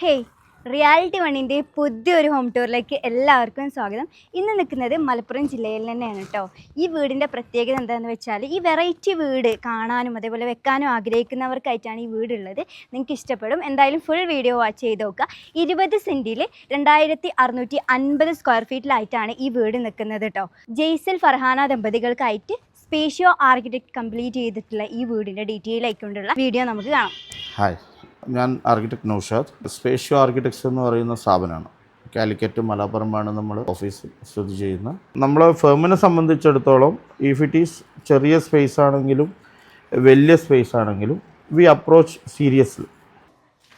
Hey, reality വണ്ണിൻ്റെ പുതിയൊരു home ടൂറിലേക്ക് എല്ലാവർക്കും സ്വാഗതം. ഇന്ന് നിൽക്കുന്നത് മലപ്പുറം ജില്ലയിൽ തന്നെയാണ് കേട്ടോ. ഈ വീടിൻ്റെ പ്രത്യേകത എന്താണെന്ന് വെച്ചാൽ ഈ വെറൈറ്റി വീട് കാണാനും അതേപോലെ വെക്കാനും ആഗ്രഹിക്കുന്നവർക്കായിട്ടാണ് ഈ വീടുള്ളത്. നിങ്ങൾക്ക് ഇഷ്ടപ്പെടും. എന്തായാലും ഫുൾ വീഡിയോ വാച്ച് ചെയ്ത് നോക്കുക. 20 സെൻറ്റിൽ 2650 സ്ക്വയർ ഫീറ്റിലായിട്ടാണ് ഈ വീട് നിൽക്കുന്നത് കേട്ടോ. ജെയ്സൽ ഫർഹാന ദമ്പതികൾക്കായിട്ട് സ്പേഷ്യോ ആർക്കിടെക്ട് കംപ്ലീറ്റ് ചെയ്തിട്ടുള്ള ഈ വീടിൻ്റെ ഡീറ്റെയിൽ ആയിക്കൊണ്ടുള്ള വീഡിയോ നമുക്ക് കാണാം. ഹായ്, ഞാൻ ആർക്കിടെക്ട് നൗഷാദ്. സ്പേഷ്യോ ആർക്കിടെക്ട്സ് എന്ന് പറയുന്ന സ്ഥാപനമാണ്. കാലിക്കറ്റ് മലപ്പുറമാണ് നമ്മൾ ഓഫീസ് സ്ഥിതി ചെയ്യുന്നത്. നമ്മളെ ഫേമിനെ സംബന്ധിച്ചിടത്തോളം ഇഫ് ഇറ്റ് ഈസ് ചെറിയ സ്പേസ് ആണെങ്കിലും വലിയ സ്പേസ് ആണെങ്കിലും വി അപ്രോച്ച് സീരിയസ്ലി.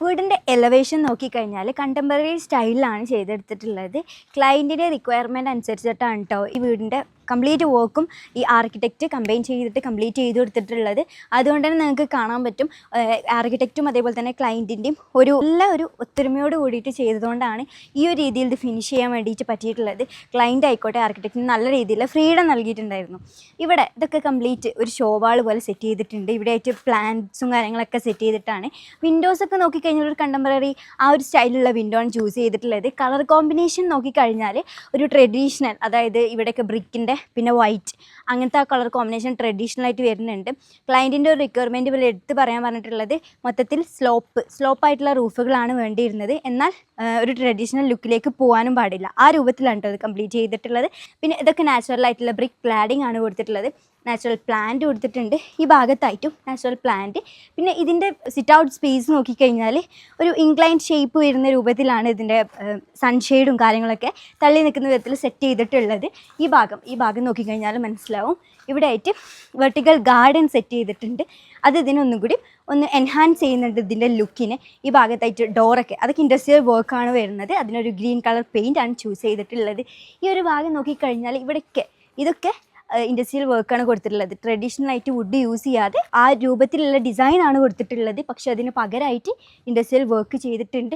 വീടിൻ്റെ എലവേഷൻ നോക്കിക്കഴിഞ്ഞാൽ കണ്ടംപററി സ്റ്റൈലിലാണ് ചെയ്തെടുത്തിട്ടുള്ളത്. ക്ലയൻറ്റിൻ്റെ റിക്വയർമെൻറ്റ് അനുസരിച്ചിട്ടാണ് കേട്ടോ ഈ വീടിൻ്റെ കംപ്ലീറ്റ് വർക്കും ഈ ആർക്കിടെക്റ്റ് കമ്പൈൻ ചെയ്തിട്ട് കംപ്ലീറ്റ് ചെയ്ത് കൊടുത്തിട്ടുള്ളത്. അതുകൊണ്ട് തന്നെ നിങ്ങൾക്ക് കാണാൻ പറ്റും ആർക്കിടെക്റ്റും അതേപോലെ തന്നെ ക്ലയൻറ്റിൻ്റെയും ഒരു ഒത്തൊരുമയോട് കൂടിയിട്ട് ചെയ്തതുകൊണ്ടാണ് ഈ ഒരു രീതിയിൽ ഇത് ഫിനിഷ് ചെയ്യാൻ വേണ്ടിയിട്ട് പറ്റിയിട്ടുള്ളത്. ക്ലയൻറ്റ് ആയിക്കോട്ടെ ആർക്കിടെക്റ്റിന് നല്ല രീതിയിൽ ഫ്രീഡം നൽകിയിട്ടുണ്ടായിരുന്നു. ഇവിടെ ഇതൊക്കെ കംപ്ലീറ്റ് ഒരു ഷോ വാൾ പോലെ സെറ്റ് ചെയ്തിട്ടുണ്ട്. ഇവിടെ ആയിട്ട് പ്ലാന്റ്സും കാര്യങ്ങളൊക്കെ സെറ്റ് ചെയ്തിട്ടാണ്. വിൻഡോസൊക്കെ നോക്കിക്കഴിഞ്ഞാൽ ഒരു കണ്ടംപററി ആ ഒരു സ്റ്റൈലുള്ള വിൻഡോ ആണ് ചൂസ് ചെയ്തിട്ടുള്ളത്. കളർ കോമ്പിനേഷൻ നോക്കിക്കഴിഞ്ഞാൽ ഒരു ട്രഡീഷണൽ, അതായത് ഇവിടെയൊക്കെ ബ്രിക്കിൻ്റെ പിന്നെ വൈറ്റ് അങ്ങനത്തെ ആ കളർ കോമ്പിനേഷൻ ട്രഡീഷണൽ ആയിട്ട് വരുന്നുണ്ട്. ക്ലയൻറ്റിൻ്റെ ഒരു റിക്വയർമെൻറ്റ് പോലെ എടുത്ത് പറയാൻ പറഞ്ഞിട്ടുള്ളത് മൊത്തത്തിൽ സ്ലോപ്പായിട്ടുള്ള റൂഫുകളാണ് വേണ്ടിയിരുന്നത്. എന്നാൽ ഒരു ട്രഡീഷണൽ ലുക്കിലേക്ക് പോകാനും പാടില്ല. ആ രൂപത്തിലാണ് കേട്ടോ അത് കംപ്ലീറ്റ് ചെയ്തിട്ടുള്ളത്. പിന്നെ ഇതൊക്കെ നാച്ചുറൽ ആയിട്ടുള്ള ബ്രിക്ക് ക്ലാഡിംഗ് ആണ് കൊടുത്തിട്ടുള്ളത്. നാച്ചുറൽ പ്ലാന്റ് കൊടുത്തിട്ടുണ്ട് ഈ ഭാഗത്തായിട്ടും നാച്ചുറൽ പ്ലാന്റ്. പിന്നെ ഇതിൻ്റെ സിറ്റ് ഔട്ട് സ്പേസ് നോക്കിക്കഴിഞ്ഞാൽ ഒരു ഇൻക്ലൈൻഡ് ഷേപ്പ് വരുന്ന രൂപത്തിലാണ് ഇതിൻ്റെ സൺഷെയ്ഡും കാര്യങ്ങളൊക്കെ തള്ളി നിൽക്കുന്ന വിധത്തിൽ സെറ്റ് ചെയ്തിട്ടുള്ളത്. ഈ ഭാഗം നോക്കിക്കഴിഞ്ഞാൽ മനസ്സിലാവും. ഇവിടെ ആയിട്ട് വെർട്ടിക്കൽ ഗാർഡൻ സെറ്റ് ചെയ്തിട്ടുണ്ട്. അത് ഇതിനൊന്നും കൂടി ഒന്ന് എൻഹാൻസ് ചെയ്യുന്നുണ്ട് ഇതിൻ്റെ ലുക്കിന്. ഈ ഭാഗത്തായിട്ട് ഡോറൊക്കെ അതൊക്കെ ഇൻഡസ്ട്രിയൽ വർക്കാണ് വരുന്നത്. അതിനൊരു ഗ്രീൻ കളർ പെയിൻ്റ് ആണ് ചൂസ് ചെയ്തിട്ടുള്ളത്. ഈ ഒരു ഭാഗം നോക്കിക്കഴിഞ്ഞാൽ ഇതൊക്കെ ഇൻഡസ്ട്രിയൽ വർക്കാണ് കൊടുത്തിട്ടുള്ളത്. ട്രഡീഷണൽ ആയിട്ട് വുഡ് യൂസ് ചെയ്യാതെ ആ രൂപത്തിലുള്ള ഡിസൈനാണ് കൊടുത്തിട്ടുള്ളത്. പക്ഷെ അതിന് പകരമായിട്ട് ഇൻഡസ്ട്രിയൽ വർക്ക് ചെയ്തിട്ടുണ്ട്.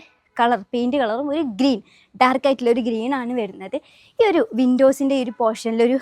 പെയിൻറ്റ് കളറും ഒരു ഗ്രീൻ, ഡാർക്കായിട്ടുള്ള ഒരു ഗ്രീനാണ് വരുന്നത്. ഈ ഒരു വിൻഡോസിൻ്റെ ഈ ഒരു പോർഷനിലൊരു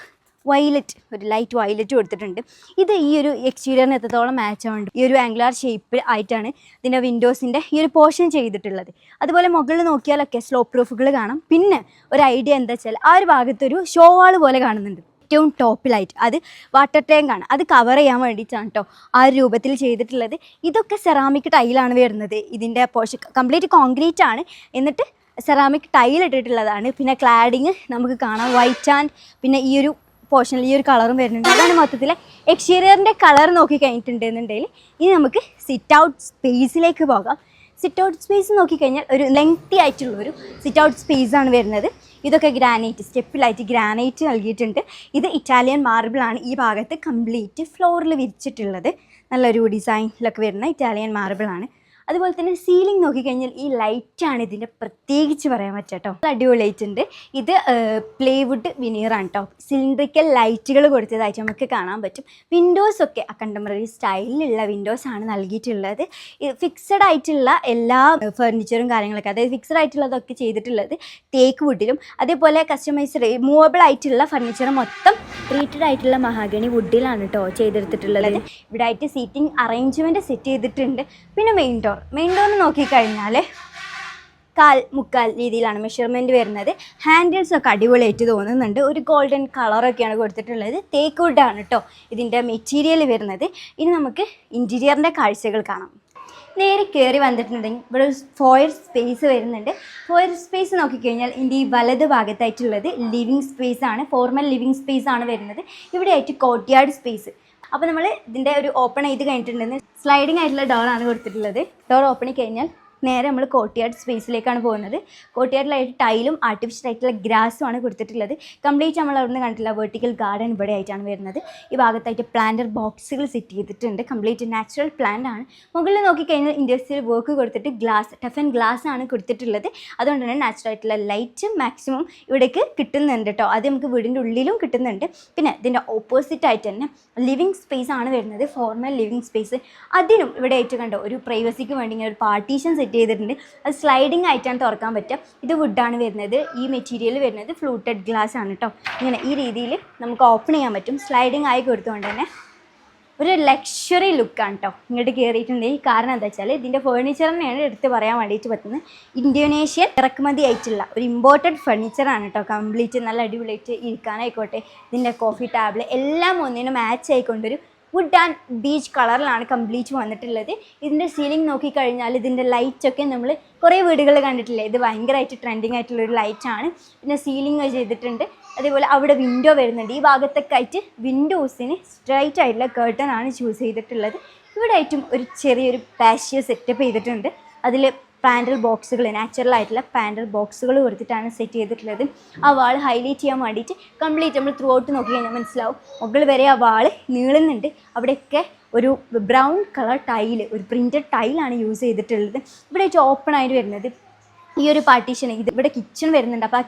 ലൈറ്റ് വയലറ്റ് കൊടുത്തിട്ടുണ്ട്. ഇത് ഈ ഒരു എക്സ്റ്റീരിയറിന് എത്രത്തോളം മാച്ച് ആവുന്നുണ്ട്. ഈ ഒരു ആംഗുലാർ ഷേപ്പ് ആയിട്ടാണ് ഇതിൻ്റെ വിൻഡോസിൻ്റെ ഈ ഒരു പോർഷൻ ചെയ്തിട്ടുള്ളത്. അതുപോലെ മുകളിൽ നോക്കിയാലൊക്കെ സ്ലോപ്പ് പ്രൂഫുകൾ കാണാം. പിന്നെ ഒരു ഐഡിയ എന്താ വെച്ചാൽ ആ ഒരു ഭാഗത്തൊരു ഷോ വാൾ പോലെ കാണുന്നുണ്ട്. ഏറ്റവും ടോപ്പിലായിട്ട് അത് വാട്ടർ ടാങ്കാണ്. അത് കവർ ചെയ്യാൻ വേണ്ടിയിട്ടാണ് കേട്ടോ ആ ഒരു രൂപത്തിൽ ചെയ്തിട്ടുള്ളത്. ഇതൊക്കെ സെറാമിക് ടൈലാണ് വരുന്നത്. ഇതിൻ്റെ പോർഷൻ കംപ്ലീറ്റ് കോൺക്രീറ്റ് ആണ്, എന്നിട്ട് സെറാമിക് ടൈൽ ഇട്ടിട്ടുള്ളതാണ്. പിന്നെ ക്ലാഡിങ് നമുക്ക് കാണാം വൈറ്റ് ആൻഡ് പിന്നെ ഈ ഒരു പോർഷനിൽ ഈ ഒരു കളറും വരുന്നുണ്ട്. അതാണ് മൊത്തത്തിലെ എക്സ്റ്റീരിയറിൻ്റെ കളർ നോക്കിക്കഴിഞ്ഞിട്ടുണ്ടെന്നുണ്ടെങ്കിൽ ഇനി നമുക്ക് സിറ്റ് ഔട്ട് സ്പേസിലേക്ക് പോകാം. സിറ്റ് ഔട്ട് സ്പേസ് നോക്കിക്കഴിഞ്ഞാൽ ഒരു ലെങ്തി ആയിട്ടുള്ളൊരു സിറ്റ് ഔട്ട് സ്പേസാണ് വരുന്നത്. ഇതൊക്കെ ഗ്രാനൈറ്റ് സ്റ്റെപ്പിലായിട്ട് ഗ്രാനൈറ്റ് നൽകിയിട്ടുണ്ട്. ഇത് ഇറ്റാലിയൻ മാർബിളാണ് ഈ ഭാഗത്ത് കംപ്ലീറ്റ് ഫ്ലോറിൽ വിരിച്ചിട്ടുള്ളത്. നല്ലൊരു ഡിസൈനിലൊക്കെ വരുന്ന ഇറ്റാലിയൻ മാർബിളാണ്. അതുപോലെ തന്നെ സീലിംഗ് നോക്കിക്കഴിഞ്ഞാൽ ഈ ലൈറ്റാണ് ഇതിൻ്റെ പ്രത്യേകിച്ച് പറയാൻ പറ്റുക കേട്ടോ. അടിപൊളി ലൈറ്റ് ഉണ്ട്. ഇത് പ്ലേവുഡ് വിനീറാണ് കേട്ടോ. സിലിണ്ടറിക്കൽ ലൈറ്റുകൾ കൊടുത്തതായിട്ട് നമുക്ക് കാണാൻ പറ്റും. വിൻഡോസൊക്കെ ആ കണ്ടംപററി സ്റ്റൈലിലുള്ള വിൻഡോസാണ് നൽകിയിട്ടുള്ളത്. ഫിക്സഡ് ആയിട്ടുള്ള എല്ലാ ഫർണിച്ചറും കാര്യങ്ങളൊക്കെ, അതായത് ഫിക്സഡ് ആയിട്ടുള്ളതൊക്കെ ചെയ്തിട്ടുള്ളത് തേക്ക് വുഡിലും, അതേപോലെ കസ്റ്റമൈസ്ഡ് മൂവബിൾ ആയിട്ടുള്ള ഫർണിച്ചർ മൊത്തം ട്രീറ്റഡ് ആയിട്ടുള്ള മഹാഗണി വുഡിലാണ് കേട്ടോ ചെയ്തെടുത്തിട്ടുള്ളത്. ഇവിടെ ആയിട്ട് സീറ്റിംഗ് അറേഞ്ച്മെൻറ്റ് സെറ്റ് ചെയ്തിട്ടുണ്ട്. പിന്നെ മെയിൻ ഡോർ നോക്കിക്കഴിഞ്ഞാൽ 1/4 രീതിയിലാണ് മെഷർമെൻറ്റ് വരുന്നത്. ഹാൻഡിൽസൊക്കെ അടിപൊളിയായിട്ട് തോന്നുന്നുണ്ട്. ഒരു ഗോൾഡൻ കളറൊക്കെയാണ് കൊടുത്തിട്ടുള്ളത്. തേക്ക് വുഡാണ് കേട്ടോ ഇതിൻ്റെ മെറ്റീരിയൽ വരുന്നത്. ഇനി നമുക്ക് ഇൻറ്റീരിയറിൻ്റെ കാഴ്ചകൾ കാണാം. നേരെ കയറി വന്നിട്ടുണ്ടെങ്കിൽ ഇവിടെ ഒരു ഫോയർ സ്പേസ് വരുന്നുണ്ട്. ഫോയർ സ്പേസ് നോക്കിക്കഴിഞ്ഞാൽ ഇതിൻ്റെ ഈ വലത് ഭാഗത്തായിട്ടുള്ളത് ലിവിങ് സ്പേസ് ആണ്. ഫോർമൽ ലിവിങ് സ്പേസ് ആണ് വരുന്നത്. ഇവിടെ ആയിട്ട് കോർട്ട്യാർഡ് സ്പേസ്. അപ്പോൾ നമ്മൾ ഇതിൻ്റെ ഒരു ഓപ്പൺ ചെയ്ത് കഴിഞ്ഞിട്ടുണ്ടെന്ന് സ്ലൈഡിങ് ആയിട്ടുള്ള ഡോറാണ് കൊടുത്തിട്ടുള്ളത്. ഡോർ ഓപ്പൺ കഴിഞ്ഞാൽ നേരെ നമ്മൾ കോർട്ട്യാർഡ് സ്പേസിലേക്കാണ് പോകുന്നത്. കോർട്ട്യാർഡിലായിട്ട് ടൈലും ആർട്ടിഫിഷ്യൽ ആയിട്ടുള്ള ഗ്രാസും ആണ് കൊടുത്തിട്ടുള്ളത്. കംപ്ലീറ്റ് നമ്മൾ അവിടെ നിന്ന് കണ്ടിട്ടുള്ള വെർട്ടിക്കൽ ഗാർഡൻ ഇവിടെ ആയിട്ടാണ് വരുന്നത്. ഈ ഭാഗത്തായിട്ട് പ്ലാന്റർ ബോക്സുകൾ സെറ്റ് ചെയ്തിട്ടുണ്ട്. കംപ്ലീറ്റ് നാച്ചുറൽ പ്ലാന്റ് ആണ്. മുകളിൽ നോക്കിക്കഴിഞ്ഞാൽ ഇൻഡസ്ട്രിയൽ വർക്ക് കൊടുത്തിട്ട് ടഫൻ ഗ്ലാസ് ആണ് കൊടുത്തിട്ടുള്ളത്. അതുകൊണ്ട് തന്നെ നാച്ചുറൽ ആയിട്ടുള്ള ലൈറ്റ് മാക്സിമം ഇവിടേക്ക് കിട്ടുന്നുണ്ട് കേട്ടോ. അത് നമുക്ക് വീടിൻ്റെ ഉള്ളിലും കിട്ടുന്നുണ്ട്. പിന്നെ ഇതിൻ്റെ ഓപ്പോസിറ്റ് ആയിട്ട് തന്നെ ലിവിങ് സ്പേസ് ആണ് വരുന്നത്. Formal living space. അതിനും ഇവിടെ ആയിട്ട് കണ്ടോ ഒരു പ്രൈവസിക്ക് വേണ്ടി ഇങ്ങനെ ഒരു പാർട്ടീഷൻ സെറ്റ് ചെയ്തിട്ടുണ്ട്. അത് സ്ലൈഡിങ് ആയിട്ടാണ് തുറക്കാൻ പറ്റുക. ഇത് വുഡാണ് വരുന്നത്. ഈ മെറ്റീരിയൽ വരുന്നത് ഫ്ലൂട്ടഡ് ഗ്ലാസ് ആണ് കേട്ടോ. ഇങ്ങനെ ഈ രീതിയിൽ നമുക്ക് ഓപ്പൺ ചെയ്യാൻ പറ്റും. സ്ലൈഡിങ് ആയി കൊടുത്തുകൊണ്ട് തന്നെ ഒരു ലക്ഷറി ലുക്കാണ് കേട്ടോ ഇങ്ങോട്ട് കയറിയിട്ടുണ്ടെങ്കിൽ. കാരണം എന്താ വെച്ചാൽ ഇതിൻ്റെ ഫേർണിച്ചർ തന്നെയാണ് എടുത്ത് പറയാൻ വേണ്ടിയിട്ട് പറ്റുന്നത്. ഇന്തോനേഷ്യൻ ഇറക്കുമതി ആയിട്ടുള്ള ഒരു ഇമ്പോർട്ടഡ് ഫർണിച്ചറാണ് കേട്ടോ. കംപ്ലീറ്റ് നല്ല അടിപൊളിയായിട്ട് ഇരിക്കാനായിക്കോട്ടെ, ഇതിൻ്റെ കോഫി ടേബിൾ എല്ലാം ഒന്നിനും മാച്ച് ആയിക്കൊണ്ടൊരു വുഡ് ആൻഡ് ബീച്ച് കളറിലാണ് കംപ്ലീറ്റ് വന്നിട്ടുള്ളത്. ഇതിൻ്റെ സീലിംഗ് നോക്കിക്കഴിഞ്ഞാൽ ഇതിൻ്റെ ലൈറ്റൊക്കെ നമ്മൾ കുറേ വീടുകൾ കണ്ടിട്ടില്ലേ, ഇത് ഭയങ്കരമായിട്ട് ട്രെൻഡിങ് ആയിട്ടുള്ളൊരു ലൈറ്റാണ്. പിന്നെ സീലിംഗ് ചെയ്തിട്ടുണ്ട്. അതേപോലെ അവിടെ വിൻഡോ വരുന്നുണ്ട്. ഈ ഭാഗത്തൊക്കെ ആയിട്ട് വിൻഡോസിന് സ്ട്രൈറ്റ് ആയിട്ടുള്ള കേർട്ടൺ ആണ് ചൂസ് ചെയ്തിട്ടുള്ളത്. ഇവിടെ ആയിട്ടും ഒരു ചെറിയൊരു പാഷ്യോ സെറ്റപ്പ് ചെയ്തിട്ടുണ്ട്. അതിൽ പാൻഡൽ ബോക്സുകൾ, നാച്ചുറൽ ആയിട്ടുള്ള പാൻഡൽ ബോക്സുകൾ കൊടുത്തിട്ടാണ് സെറ്റ് ചെയ്തിട്ടുള്ളത്. ആ വാൾ ഹൈലൈറ്റ് ചെയ്യാൻ വേണ്ടിയിട്ട് കംപ്ലീറ്റ് നമ്മൾ ത്രൂ ഔട്ട് നോക്കി കഴിഞ്ഞാൽ മനസ്സിലാവും മുകളിൽ വരെ ആ വാൾ നീളുന്നുണ്ട്. അവിടെയൊക്കെ ഒരു ബ്രൗൺ കളർ ടൈല്, ഒരു പ്രിൻറ്റഡ് ടൈലാണ് യൂസ് ചെയ്തിട്ടുള്ളത്. ഇവിടെ ആയിട്ട് ഓപ്പൺ ആയിട്ട് വരുന്നത് ഈ ഒരു പാർട്ടീഷൻ, ഇത് ഇവിടെ കിച്ചൺ വരുന്നുണ്ട്. അപ്പോൾ ആ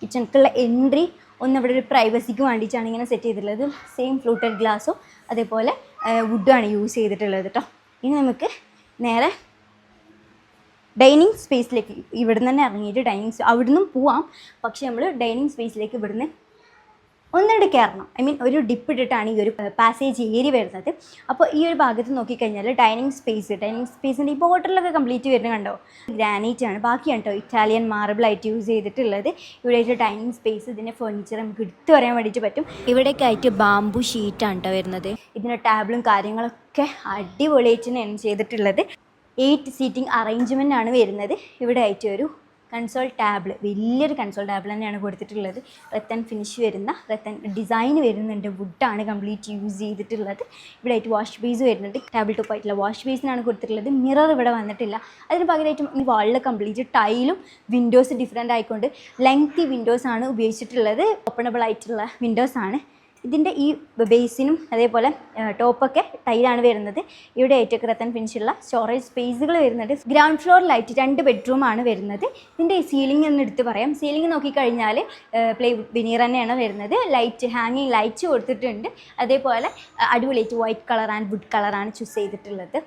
കിച്ചണിലേക്കുള്ള എൻട്രി ഒന്ന് ഇവിടെ ഒരു പ്രൈവസിക്ക് വേണ്ടിയിട്ടാണ് ഇങ്ങനെ സെറ്റ് ചെയ്തിട്ടുള്ളത്. സെയിം ഫ്ലൂട്ടഡ് ഗ്ലാസ്സോ അതേപോലെ വുഡാണ് യൂസ് ചെയ്തിട്ടുള്ളത് കേട്ടോ. ഇനി നമുക്ക് നേരെ ഡൈനിങ് സ്പേസിലേക്ക് ഇവിടുന്ന് തന്നെ ഇറങ്ങിയിട്ട് അവിടുന്നും പോവാം. പക്ഷേ നമ്മൾ ഡൈനിങ് സ്പേസിലേക്ക് ഇവിടുന്ന് ഒന്നിട്ട് കയറണം. ഒരു ഡിപ്പ് ഇട്ടിട്ടാണ് ഈ ഒരു പാസേജ് ഏരി വരുന്നത്. അപ്പോൾ ഈ ഒരു ഭാഗത്ത് നോക്കിക്കഴിഞ്ഞാൽ ഡൈനിങ് സ്പേസിൻ്റെ ഈ ബോർഡറിലൊക്കെ കംപ്ലീറ്റ് വരുന്നത് കണ്ടോ, ഗ്രാനൈറ്റ് ആണ്. ബാക്കിയാണ് കേട്ടോ ഇറ്റാലിയൻ മാർബിളായിട്ട് യൂസ് ചെയ്തിട്ടുള്ളത്. ഇവിടെ ഡൈനിങ് സ്പേസ്, ഇതിൻ്റെ ഫർണിച്ചർ നമുക്ക് എടുത്തു പറയാൻ വേണ്ടിയിട്ട് പറ്റും. ഇവിടെയൊക്കെ ആയിട്ട് ബാംബു ഷീറ്റാണ് കേട്ടോ വരുന്നത്. ഇതിൻ്റെ ടേബിളും കാര്യങ്ങളൊക്കെ അടിപൊളിയായിട്ട് തന്നെയാണ് ചെയ്തിട്ടുള്ളത്. 8 സീറ്റിംഗ് അറേഞ്ച്മെൻ്റ് ആണ് വരുന്നത്. ഇവിടെ ആയിട്ട് ഒരു കൺസോൾ ടേബിൾ, വലിയൊരു കൺസോൾ ടേബിൾ തന്നെയാണ് കൊടുത്തിട്ടുള്ളത്. റെത്തൻ ഫിനിഷ് വരുന്ന റെത്തൻ ഡിസൈൻ വരുന്നുണ്ട്. വുഡാണ് കംപ്ലീറ്റ് യൂസ് ചെയ്തിട്ടുള്ളത്. ഇവിടെ ആയിട്ട് വാഷ് ബേസ് വരുന്നുണ്ട്. ടേബിൾ ടോപ്പ് ആയിട്ടുള്ള വാഷ് ബേസിനാണ് കൊടുത്തിട്ടുള്ളത്. മിറർ ഇവിടെ വന്നിട്ടില്ല. അതിന് പകരമായിട്ടും ഈ വാളിൽ കംപ്ലീറ്റ് ടൈലും വിൻഡോസ് ഡിഫറെൻ്റ് ആയിക്കൊണ്ട് ലെങ്തി വിൻഡോസാണ് ഉപയോഗിച്ചിട്ടുള്ളത്. ഓപ്പണബിൾ ആയിട്ടുള്ള വിൻഡോസാണ്. ഇതിൻ്റെ ഈ ബേസിനും അതേപോലെ ടോപ്പൊക്കെ ടൈലാണ് വരുന്നത്. ഇവിടെ ഏറ്റവും റത്തൻ ഫിനിഷുള്ള സ്റ്റോറേജ് സ്പേസുകൾ വരുന്നുണ്ട്. ഗ്രൗണ്ട് ഫ്ലോറിലായിട്ട് 2 ബെഡ്റൂമാണ് വരുന്നത്. ഇതിൻ്റെ സീലിംഗ് എന്ന് എടുത്ത് പറയാം. സീലിംഗ് നോക്കിക്കഴിഞ്ഞാൽ പ്ലൈവുഡ് വെനീർ തന്നെയാണ് വരുന്നത്. ഹാങ്ങിങ് ലൈറ്റ്സ് കൊടുത്തിട്ടുണ്ട്. അതേപോലെ അടിപൊളിയായിട്ട് വൈറ്റ് കളർ ആൻഡ് വുഡ് കളറാണ് ചൂസ് ചെയ്തിട്ടുള്ളത്.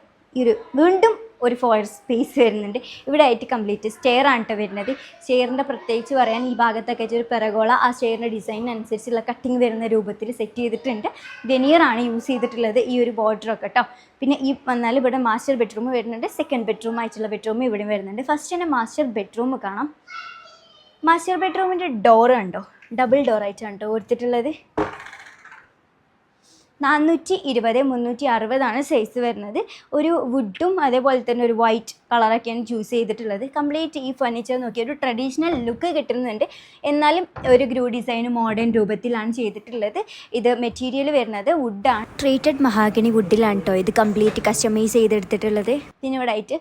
വീണ്ടും ഒരു ഫോയർ സ്പേസ് വരുന്നുണ്ട്. ഇവിടെ ആയിട്ട് കംപ്ലീറ്റ് സ്റ്റെയർ ആണ് കേട്ടോ വരുന്നത്. സ്റ്റെയറിൻ്റെ പ്രത്യേകിച്ച് പറയാൻ ഈ ഭാഗത്തൊക്കെ ഒരു പെറഗോള ആ സ്റ്റെയറിൻ്റെ ഡിസൈനിനനുസരിച്ചുള്ള കട്ടിങ് വരുന്ന രൂപത്തിൽ സെറ്റ് ചെയ്തിട്ടുണ്ട്. വെനീറാണ് യൂസ് ചെയ്തിട്ടുള്ളത് ഈ ഒരു ബോർഡറൊക്കെ കേട്ടോ. പിന്നെ ഈ വന്നാൽ ഇവിടെ മാസ്റ്റർ ബെഡ്റൂം വരുന്നുണ്ട്. സെക്കൻഡ് ബെഡ്റൂം ആയിട്ടുള്ള ബെഡ്റൂം ഇവിടെ വരുന്നുണ്ട്. ഫസ്റ്റ് തന്നെ മാസ്റ്റർ ബെഡ്റൂം കാണാം. മാസ്റ്റർ ബെഡ്റൂമിൻ്റെ ഡോറ് കണ്ടോ, ഡബിൾ ഡോറായിട്ടാണ് കേട്ടോ കൊടുത്തിട്ടുള്ളത്. 420x360 സൈസ് വരുന്നത്. ഒരു വുഡും അതേപോലെ തന്നെ ഒരു വൈറ്റ് കളറൊക്കെയാണ് ചൂസ് ചെയ്തിട്ടുള്ളത്. കംപ്ലീറ്റ് ഈ ഫർണിച്ചർ നോക്കി ഒരു ട്രഡീഷണൽ ലുക്ക് കിട്ടുന്നുണ്ട്. എന്നാലും ഒരു ഗ്രൂ ഡിസൈൻ മോഡേൺ രൂപത്തിലാണ് ചെയ്തിട്ടുള്ളത്. ഇത് മെറ്റീരിയൽ വരുന്നത് വുഡാണ്. ട്രീറ്റഡ് മഹാഗണി വുഡിലാണ് കേട്ടോ ഇത് കംപ്ലീറ്റ് കസ്റ്റമൈസ് ചെയ്തെടുത്തിട്ടുള്ളത്. ഇതിനിവിടെ ആയിട്ട്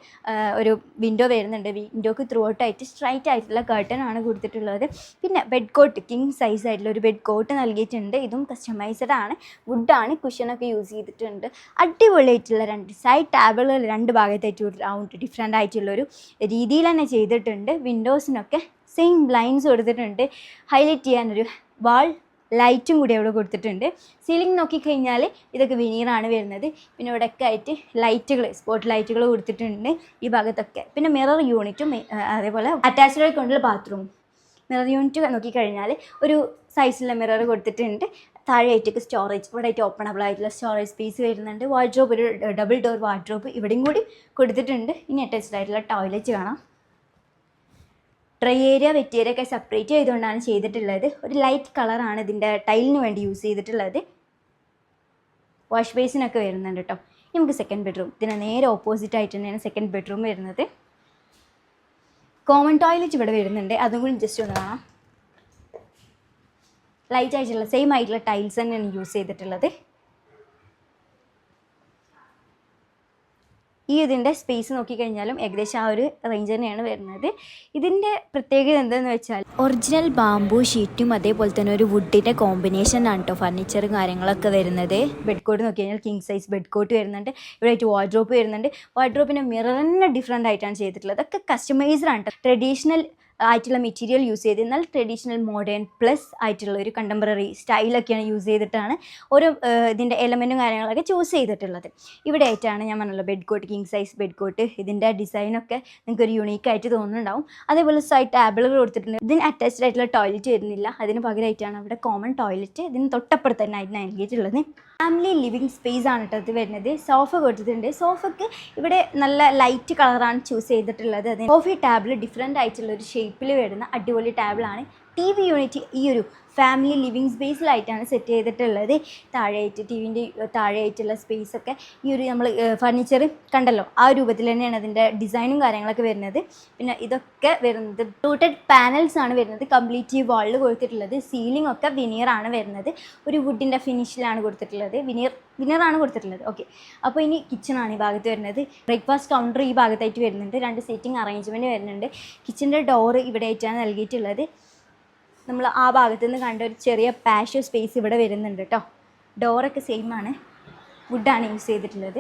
ഒരു വിൻഡോ വരുന്നുണ്ട്. വിൻഡോക്ക് ത്രൂ ഔട്ടായിട്ട് സ്ട്രൈറ്റ് ആയിട്ടുള്ള കർട്ടൻ ആണ് കൊടുത്തിട്ടുള്ളത്. പിന്നെ ബെഡ് കോട്ട്, കിങ് സൈസ് ആയിട്ടുള്ള ഒരു ബെഡ് കോട്ട് നൽകിയിട്ടുണ്ട്. ഇതും കസ്റ്റമൈസ്ഡ് ആണ്. വുഡാണ്. കുഷനൊക്കെ യൂസ് ചെയ്തിട്ടുണ്ട്. അടിപൊളിയായിട്ടുള്ള 2 സൈഡ് ടേബിളുകൾ 2 ഭാഗത്തായിട്ട് ഒരു റൗണ്ട് ഡിഫറെൻ്റ് ആയിട്ടുള്ളൊരു രീതിയിൽ തന്നെ ചെയ്തിട്ടുണ്ട്. വിൻഡോസിനൊക്കെ സെയിം ബ്ലൈൻഡ്സ് കൊടുത്തിട്ടുണ്ട്. ഹൈലൈറ്റ് ചെയ്യാനൊരു വാൾ ലൈറ്റും കൂടി അവിടെ കൊടുത്തിട്ടുണ്ട്. സീലിംഗ് നോക്കിക്കഴിഞ്ഞാൽ ഇതൊക്കെ വെനീറാണ് വരുന്നത്. പിന്നെ ഇവിടെയൊക്കെ ആയിട്ട് ലൈറ്റുകൾ, സ്പോട്ട് ലൈറ്റുകൾ കൊടുത്തിട്ടുണ്ട് ഈ ഭാഗത്തൊക്കെ. പിന്നെ മിറർ യൂണിറ്റും അതേപോലെ അറ്റാച്ച്ഡ് ആയിക്കൊണ്ടുള്ള ബാത്റൂം. മിറർ യൂണിറ്റ് നോക്കിക്കഴിഞ്ഞാൽ ഒരു സൈസിലുള്ള മിറർ കൊടുത്തിട്ടുണ്ട്. താഴെയായിട്ടൊക്കെ സ്റ്റോറേജ്, ഇവിടെ ആയിട്ട് ഓപ്പണബിൾ ആയിട്ടുള്ള സ്റ്റോറേജ് സ്പേസ് വരുന്നുണ്ട്. വാർഡ്രോബ്, ഒരു ഡബിൾ ഡോർ വാർഡ്രോബ് ഇവിടെയും കൂടി കൊടുത്തിട്ടുണ്ട്. ഇനി അറ്റാച്ച്ഡ് ആയിട്ടുള്ള ടോയ്ലറ്റ് കാണാം. ഡ്രൈ ഏരിയ വെറ്റ് ഏരിയ ഒക്കെ സെപ്പറേറ്റ് ചെയ്തുകൊണ്ടാണ് ചെയ്തിട്ടുള്ളത്. ഒരു ലൈറ്റ് കളറാണ് ഇതിൻ്റെ ടൈലിന് വേണ്ടി യൂസ് ചെയ്തിട്ടുള്ളത്. വാഷ് ബേസിനൊക്കെ വരുന്നുണ്ട് കേട്ടോ. നമുക്ക് സെക്കൻഡ് ബെഡ്റൂം, ഇതിന് നേരെ ഓപ്പോസിറ്റ് ആയിട്ട് തന്നെയാണ് സെക്കൻഡ് ബെഡ്റൂം വരുന്നത്. കോമൺ ടോയ്ലറ്റ് ഇവിടെ വരുന്നുണ്ട്. അതും കൂടി ജസ്റ്റ് ഒന്ന് കാണാം. ലൈറ്റ് ആയിട്ടുള്ള സെയിം ആയിട്ടുള്ള ടൈൽസ് തന്നെയാണ് യൂസ് ചെയ്തിട്ടുള്ളത്. ഈ ഇതിൻ്റെ സ്പേസ് നോക്കിക്കഴിഞ്ഞാലും ഏകദേശം ആ ഒരു റേഞ്ച് തന്നെയാണ് വരുന്നത്. ഇതിൻ്റെ പ്രത്യേകത എന്താണെന്ന് വെച്ചാൽ ഒറിജിനൽ ബാംബു ഷീറ്റും അതേപോലെ തന്നെ ഒരു വുഡിൻ്റെ കോമ്പിനേഷനാണ് കേട്ടോ ഫർണിച്ചറും കാര്യങ്ങളൊക്കെ വരുന്നത്. ബെഡ് കോട്ട് നോക്കി കഴിഞ്ഞാൽ കിങ് സൈസ് ബെഡ് കോട്ട് വരുന്നുണ്ട്. ഇവിടെ ആയിട്ട് വാർഡ്രോബ് വരുന്നുണ്ട്. വാർഡ്രോബിൻ്റെ മിറർ തന്നെ ഡിഫറെൻ്റ് ആയിട്ടാണ് ചെയ്തിട്ടുള്ളത്. അതൊക്കെ കസ്റ്റമൈസ്ഡ് ആണ് കേട്ടോ. ട്രഡീഷണൽ ആയിട്ടുള്ള മെറ്റീരിയൽ യൂസ് ചെയ്ത്, എന്നാൽ ട്രഡീഷണൽ മോഡേൺ പ്ലസ് ആയിട്ടുള്ള ഒരു കണ്ടംപററി സ്റ്റൈലൊക്കെയാണ് യൂസ് ചെയ്തിട്ടാണ് ഓരോ ഇതിൻ്റെ എലമെൻറ്റും കാര്യങ്ങളൊക്കെ ചൂസ് ചെയ്തിട്ടുള്ളത്. ഇവിടെ ആയിട്ടാണ് ഞാൻ പറഞ്ഞല്ലോ bed cot, king size bed cot. ഇതിൻ്റെ ഡിസൈനൊക്കെ നിങ്ങൾക്കൊരു യുണീക്കായിട്ട് തോന്നുന്നുണ്ടാവും. അതേപോലെ സൈഡ് ടേബിളുകൾ കൊടുത്തിട്ടുണ്ട്. ഇതിന് അറ്റാച്ച്ഡ് ആയിട്ടുള്ള ടോയ്ലറ്റ് വരുന്നില്ല. അതിന് പകരമായിട്ടാണ് അവിടെ കോമൺ ടോയ്ലറ്റ് ഇതിന് തൊട്ടപ്പുറത്ത് തന്നെ ആയിട്ട് നൽകിയിട്ടുള്ളത്. ഫാമിലി ലിവിങ് സ്പേസ് ആണ് കേട്ടോ ഇത് വരുന്നത്. സോഫ കൊടുത്തിട്ടുണ്ട്. സോഫയ്ക്ക് ഇവിടെ നല്ല ലൈറ്റ് കളറാണ് ചൂസ് ചെയ്തിട്ടുള്ളത്. അത് കോഫി ടാബിൾ ഡിഫറെൻ്റ് ആയിട്ടുള്ള ഒരു ഷേപ്പിൽ വരുന്ന അടിപൊളി ടാബിളാണ്. ടി വി യൂണിറ്റ് ഈ ഒരു ഫാമിലി ലിവിങ് സ്പേസിലായിട്ടാണ് സെറ്റ് ചെയ്തിട്ടുള്ളത്. താഴെയായിട്ട് ടി വിൻ്റെ താഴെയായിട്ടുള്ള സ്പേസൊക്കെ ഈ ഒരു നമ്മൾ ഫർണിച്ചർ കണ്ടല്ലോ ആ രൂപത്തിൽ തന്നെയാണ് അതിൻ്റെ ഡിസൈനും കാര്യങ്ങളൊക്കെ വരുന്നത്. പിന്നെ ഇതൊക്കെ വരുന്നത് റൂട്ടഡ് പാനൽസ് ആണ് വരുന്നത്. കംപ്ലീറ്റ് ഈ വാളിൽ കൊടുത്തിട്ടുള്ളത്. സീലിംഗ് ഒക്കെ വിനിയറാണ് വരുന്നത്. ഒരു വുഡിൻ്റെ ഫിനിഷിലാണ് കൊടുത്തിട്ടുള്ളത്. വിനിയറാണ് കൊടുത്തിട്ടുള്ളത്. ഓക്കെ, അപ്പോൾ ഇനി കിച്ചണാണ് ഈ ഭാഗത്ത് വരുന്നത്. ബ്രേക്ക്ഫാസ്റ്റ് കൗണ്ടർ ഈ ഭാഗത്തായിട്ട് വരുന്നുണ്ട്. 2 സീറ്റിംഗ് അറേഞ്ച്മെൻറ്റ് വരുന്നുണ്ട്. കിച്ചൻ്റെ ഡോറ് ഇവിടെ ആയിട്ടാണ് നൽകിയിട്ടുള്ളത്. നമ്മൾ ആ ഭാഗത്ത് നിന്ന് കണ്ട ഒരു ചെറിയ പാഷ്യോ സ്പേസ് ഇവിടെ വരുന്നുണ്ട് കേട്ടോ. ഡോറൊക്കെ സെയിം ആണ്. വുഡാണ് യൂസ് ചെയ്തിട്ടുള്ളത്.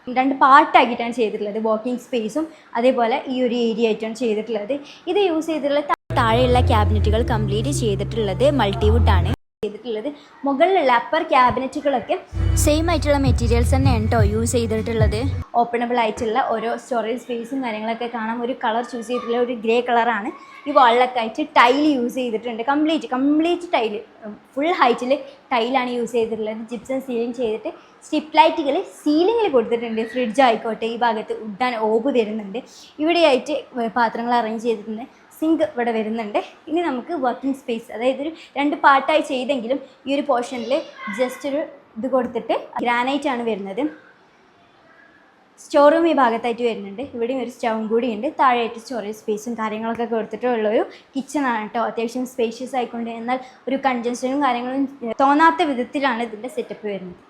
2 പാർട്ടാക്കിയിട്ടാണ് ചെയ്തിട്ടുള്ളത്. വാക്കിംഗ് സ്പേസും അതേപോലെ ഈ ഒരു ഏരിയ ആയിട്ടാണ് ചെയ്തിട്ടുള്ളത്. ഇത് യൂസ് ചെയ്തിട്ടുള്ള താഴെയുള്ള ക്യാബിനറ്റുകൾ കംപ്ലീറ്റ് ചെയ്തിട്ടുള്ളത് മൾട്ടിവുഡാണ് ചെയ്തിട്ടുള്ളത്. മുകളിലുള്ള അപ്പർ ക്യാബിനറ്റുകളൊക്കെ സെയിം ആയിട്ടുള്ള മെറ്റീരിയൽസ് തന്നെയാണ് കേട്ടോ യൂസ് ചെയ്തിട്ടുള്ളത്. ഓപ്പണബിൾ ആയിട്ടുള്ള ഓരോ സ്റ്റോറേജ് സ്പേസും കാര്യങ്ങളൊക്കെ കാണാം. ഒരു കളർ ചൂസ് ചെയ്തിട്ടുള്ള ഒരു ഗ്രേ കളറാണ്. ഈ വാളിലൊക്കെ ആയിട്ട് ടൈൽ യൂസ് ചെയ്തിട്ടുണ്ട്. കംപ്ലീറ്റ് ടൈല് ഫുൾ ഹൈറ്റിൽ ടൈലാണ് യൂസ് ചെയ്തിട്ടുള്ളത്. ജിപ്സം സീലിംഗ് ചെയ്തിട്ട് സ്ട്രിപ്പ് ലൈറ്റുകൾ സീലിങ്ങിൽ കൊടുത്തിട്ടുണ്ട്. ഫ്രിഡ്ജ് ആയിക്കോട്ടെ ഈ ഭാഗത്ത് വുഡൻ ഓബ് വരുന്നുണ്ട്. ഇവിടെയായിട്ട് പാത്രങ്ങൾ അറേഞ്ച് ചെയ്തിട്ടുണ്ട്. സിങ്ക് ഇവിടെ വരുന്നുണ്ട്. ഇനി നമുക്ക് വർക്കിംഗ് സ്പേസ്, അതായത് ഒരു 2 പാർട്ടായി ചെയ്തെങ്കിലും ഈ ഒരു പോർഷനിൽ ജസ്റ്റ് ഒരു ഇത് കൊടുത്തിട്ട് ഗ്രാനൈറ്റ് ആണ് വരുന്നത്. സ്റ്റോർ റൂം ഈ ഭാഗത്തായിട്ട് വരുന്നുണ്ട്. ഇവിടെയും ഒരു സ്റ്റൗവും കൂടി ഉണ്ട്. താഴെയായിട്ട് സ്റ്റോറേജ് സ്പേസും കാര്യങ്ങളൊക്കെ കൊടുത്തിട്ടുള്ളൊരു കിച്ചണാണ് കേട്ടോ. അത്യാവശ്യം സ്പേഷ്യസ് ആയിക്കൊണ്ട് എന്നാൽ ഒരു കൺജൻഷനും കാര്യങ്ങളും തോന്നാത്ത വിധത്തിലാണ് ഇതിൻ്റെ സെറ്റപ്പ് വരുന്നത്.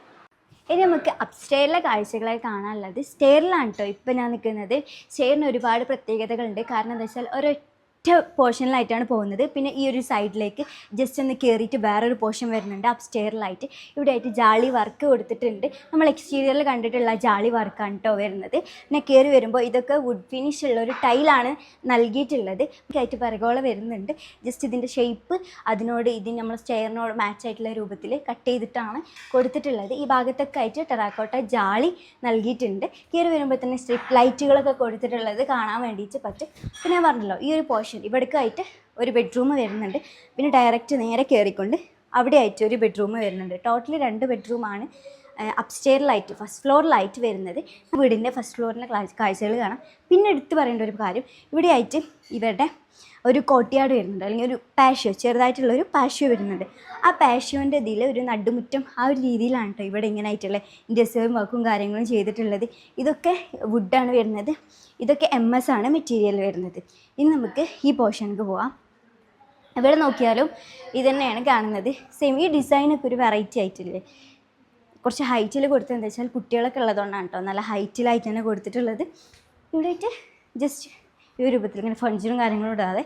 ഇനി നമുക്ക് അപ്സ്റ്റെയറിലെ കാഴ്ചകളായി കാണാനുള്ളത് സ്റ്റെയറിലാണ് കേട്ടോ ഇപ്പോൾ ഞാൻ നിൽക്കുന്നത്. സ്റ്റെയറിന് ഒരുപാട് പ്രത്യേകതകളുണ്ട്. കാരണം എന്താ വെച്ചാൽ ഒരൊറ്റ പോർഷനിലായിട്ടാണ് പോകുന്നത്. പിന്നെ ഈ ഒരു സൈഡിലേക്ക് ജസ്റ്റ് ഒന്ന് കയറിയിട്ട് വേറൊരു പോർഷൻ വരുന്നുണ്ട് അപ്സ്റ്റെയറിലായിട്ട്. ഇവിടെ ആയിട്ട് ജാളി വർക്ക് കൊടുത്തിട്ടുണ്ട്. നമ്മൾ എക്സ്റ്റീരിയറിൽ കണ്ടിട്ടുള്ള ജാളി വർക്കാണ് കേട്ടോ വരുന്നത്. പിന്നെ കയറി വരുമ്പോൾ ഇതൊക്കെ വുഡ് ഫിനിഷ് ഉള്ള ഒരു ടൈലാണ് നൽകിയിട്ടുള്ളത്. ആയിട്ട് പിറകോളം വരുന്നുണ്ട്. ജസ്റ്റ് ഇതിൻ്റെ ഷേപ്പ് അതിനോട് ഇതിന് നമ്മൾ സ്റ്റെയറിനോട് മാച്ച് ആയിട്ടുള്ള രൂപത്തിൽ കട്ട് ചെയ്തിട്ടാണ് കൊടുത്തിട്ടുള്ളത്. ഈ ഭാഗത്തൊക്കെ ആയിട്ട് ടെറാക്കോട്ട ജാളി നൽകിയിട്ടുണ്ട്. കയറി വരുമ്പോൾ തന്നെ സ്ട്രിപ്പ് ലൈറ്റുകളൊക്കെ കൊടുത്തിട്ടുള്ളത് കാണാൻ വേണ്ടിയിട്ട് പറ്റും. പിന്നെ ഞാൻ പറഞ്ഞല്ലോ ഈ ഒരു പോർഷൻ ഇവിടേക്കായിട്ട് ഒരു ബെഡ്റൂം വരുന്നുണ്ട്. പിന്നെ ഡയറക്റ്റ് നേരെ കയറിക്കൊണ്ട് അവിടെ ആയിട്ട് ഒരു ബെഡ്റൂം വരുന്നുണ്ട്. ടോട്ടലി 2 ബെഡ്റൂമാണ് അപ്സ്റ്റെയറിലായിട്ട് ഫസ്റ്റ് ഫ്ലോറിലായിട്ട് വരുന്നത്. വീടിൻ്റെ ഫസ്റ്റ് ഫ്ലോറിൻ്റെ കാഴ്ചകൾ കാണാം. പിന്നെ എടുത്ത് പറയേണ്ട ഒരു കാര്യം, ഇവിടെ ആയിട്ട് ഇവരുടെ ഒരു കോട്ടിയാട് വരുന്നുണ്ട്, അല്ലെങ്കിൽ ഒരു പാഷ്യോ, ചെറുതായിട്ടുള്ളൊരു പാഷ്യോ വരുന്നുണ്ട്. ആ പാഷ്യോൻ്റെ ഇതിൽ ഒരു നടുമുറ്റം ആ ഒരു രീതിയിലാണ് കേട്ടോ ഇവിടെ ഇങ്ങനെ ആയിട്ടുള്ള ഇൻഡസ്ട്രിയൽ വർക്കും കാര്യങ്ങളും ചെയ്തിട്ടുള്ളത്. ഇതൊക്കെ വുഡാണ് വരുന്നത്. ഇതൊക്കെ MS ആണ് മെറ്റീരിയൽ വരുന്നത്. ഇനി നമുക്ക് ഈ പോർഷനിലേക്ക് പോവാം. ഇവിടെ നോക്കിയാലും ഇതന്നെയാണ് കാണുന്നത്. സെയിം ഈ ഡിസൈനൊക്കെ ഒരു വെറൈറ്റി ആയിട്ടില്ലേ. കുറച്ച് ഹൈറ്റിൽ കൊടുത്തത് എന്താ വെച്ചാൽ കുട്ടികളൊക്കെ ഉള്ളതുകൊണ്ടാണ് കേട്ടോ നല്ല ഹൈറ്റിലായിട്ട് തന്നെ കൊടുത്തിട്ടുള്ളത്. ഇവിടെയായിട്ട് ജസ്റ്റ് ഈ രൂപത്തിൽ ഇങ്ങനെ ഫർണിച്ചറും കാര്യങ്ങളും ഇടാതെ